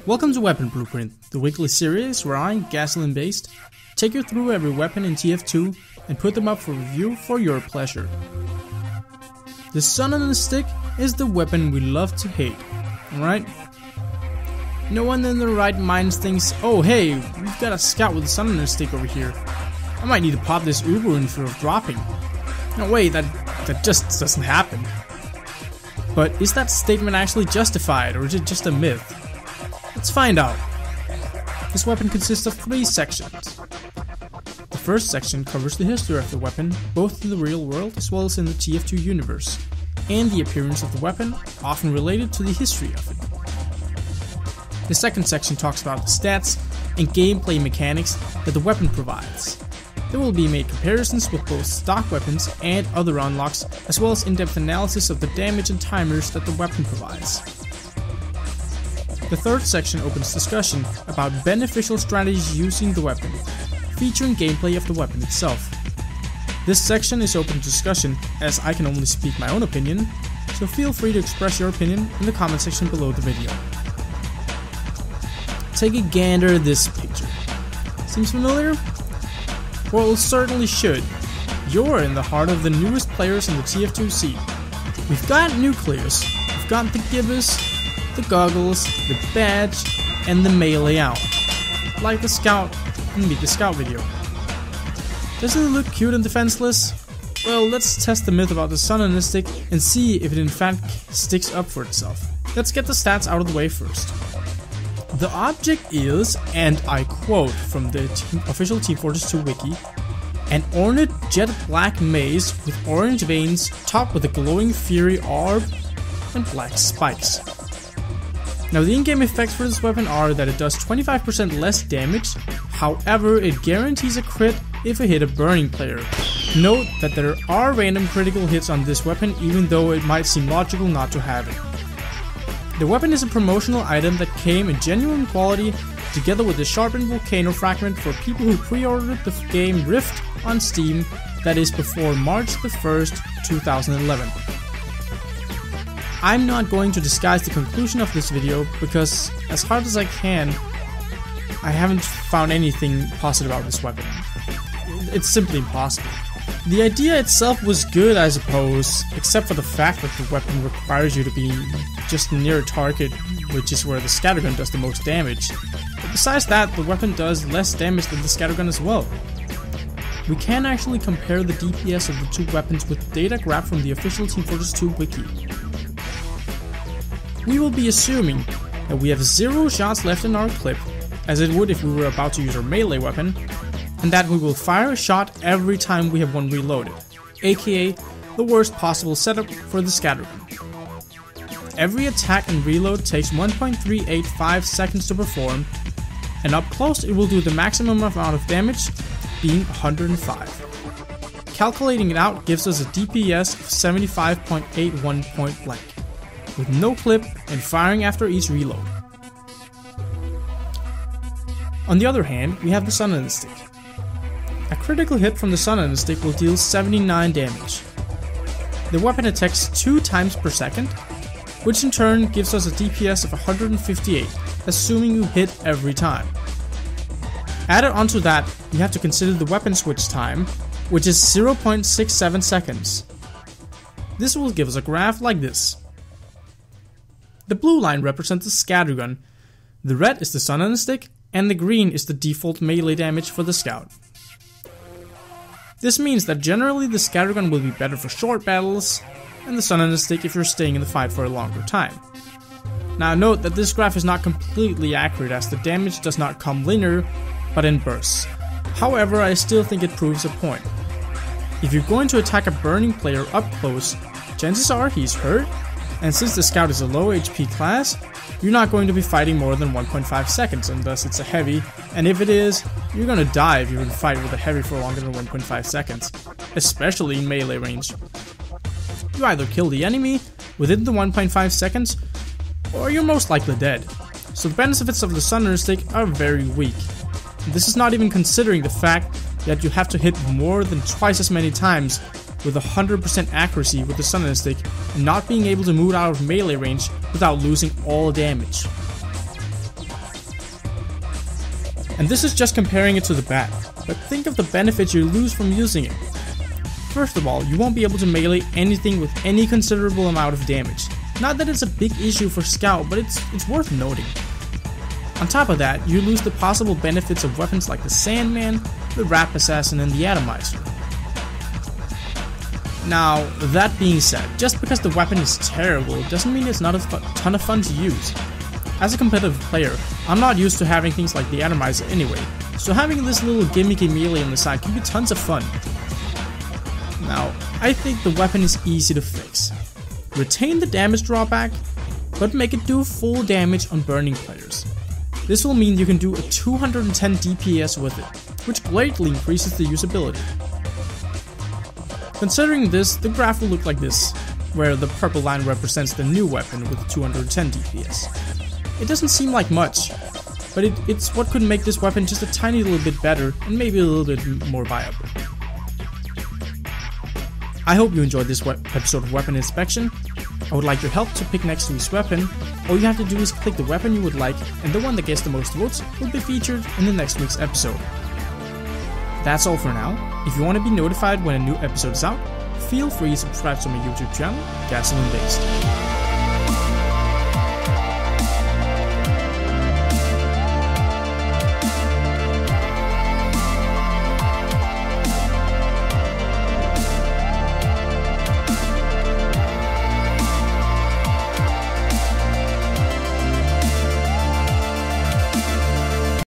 Welcome to Weapon Blueprint, the weekly series where I, Gasoline Based, take you through every weapon in TF2 and put them up for review for your pleasure. The sun on the stick is the weapon we love to hate, alright? No one in their right mind thinks, oh hey, we've got a scout with a sun on the stick over here. I might need to pop this Uber instead of dropping. No way, that just doesn't happen. But is that statement actually justified, or is it just a myth? Let's find out. This weapon consists of 3 sections. The first section covers the history of the weapon, both in the real world as well as in the TF2 universe, and the appearance of the weapon, often related to the history of it. The second section talks about the stats and gameplay mechanics that the weapon provides. There will be made comparisons with both stock weapons and other unlocks, as well as in-depth analysis of the damage and timers that the weapon provides. The third section opens discussion about beneficial strategies using the weapon, featuring gameplay of the weapon itself. This section is open to discussion, as I can only speak my own opinion, so feel free to express your opinion in the comment section below the video. Take a gander at this picture. Seems familiar? Well, it certainly should. You're in the heart of the newest players in the TF2 scene. We've got Nucleus, we've got the Gibbous, the goggles, the badge, and the melee out. Like the scout in the scout video. Doesn't it look cute and defenseless? Well, let's test the myth about the sun on the stick and see if it in fact sticks up for itself. Let's get the stats out of the way first. The object is, and I quote from the official Team Fortress 2 wiki, an ornate jet black mace with orange veins topped with a glowing fury orb and black spikes. Now the in-game effects for this weapon are that it does 25% less damage, however it guarantees a crit if it hit a burning player. Note that there are random critical hits on this weapon, even though it might seem logical not to have it. The weapon is a promotional item that came in genuine quality together with the sharpened volcano fragment for people who pre-ordered the game Rift on Steam, that is before March the 1st, 2011. I'm not going to disguise the conclusion of this video because, as hard as I can, I haven't found anything positive about this weapon. It's simply impossible. The idea itself was good, I suppose, except for the fact that the weapon requires you to be just near a target, which is where the scattergun does the most damage. But besides that, the weapon does less damage than the scattergun as well. We can actually compare the DPS of the two weapons with data grabbed from the official Team Fortress 2 wiki. We will be assuming that we have 0 shots left in our clip, as it would if we were about to use our melee weapon, and that we will fire a shot every time we have one reloaded, aka the worst possible setup for the scattergun. Every attack and reload takes 1.385 seconds to perform, and up close it will do the maximum amount of damage, being 105. Calculating it out gives us a DPS of 75.81 point blank, with no clip and firing after each reload. On the other hand, we have the sun on the stick. A critical hit from the sun on the stick will deal 79 damage. The weapon attacks 2 times per second, which in turn gives us a DPS of 158, assuming you hit every time. Added onto that, you have to consider the weapon switch time, which is 0.67 seconds. This will give us a graph like this. The blue line represents the scattergun, the red is the sun on the stick, and the green is the default melee damage for the scout. This means that generally the scattergun will be better for short battles, and the sun on the stick if you're staying in the fight for a longer time. Now note that this graph is not completely accurate, as the damage does not come linear, but in bursts. However, I still think it proves a point. If you're going to attack a burning player up close, chances are he's hurt, and since the scout is a low HP class, you're not going to be fighting more than 1.5 seconds unless it's a heavy, and if it is, you're gonna die if you would fight with a heavy for longer than 1.5 seconds, especially in melee range. You either kill the enemy within the 1.5 seconds, or you're most likely dead, so the benefits of the sun on the stick are very weak. And this is not even considering the fact that you have to hit more than twice as many times with 100% accuracy with the sun on the stick and not being able to move out of melee range without losing all damage. And this is just comparing it to the bad, but think of the benefits you lose from using it. First of all, you won't be able to melee anything with any considerable amount of damage. Not that it's a big issue for Scout, but it's worth noting. On top of that, you lose the possible benefits of weapons like the Sandman, the Rap Assassin, and the Atomizer. Now, that being said, just because the weapon is terrible doesn't mean it's not a ton of fun to use. As a competitive player, I'm not used to having things like the Atomizer anyway, so having this little gimmicky melee on the side can be tons of fun. Now, I think the weapon is easy to fix. Retain the damage drawback, but make it do full damage on burning players. This will mean you can do a 210 DPS with it, which greatly increases the usability. Considering this, the graph will look like this, where the purple line represents the new weapon with 210 DPS. It doesn't seem like much, but it's what could make this weapon just a tiny little bit better and maybe a little bit more viable. I hope you enjoyed this episode of Weapon Inspection. I would like your help to pick next week's weapon. All you have to do is click the weapon you would like, and the one that gets the most votes will be featured in the next week's episode. That's all for now. If you want to be notified when a new episode is out, feel free to subscribe to my YouTube channel, Gasoline Based.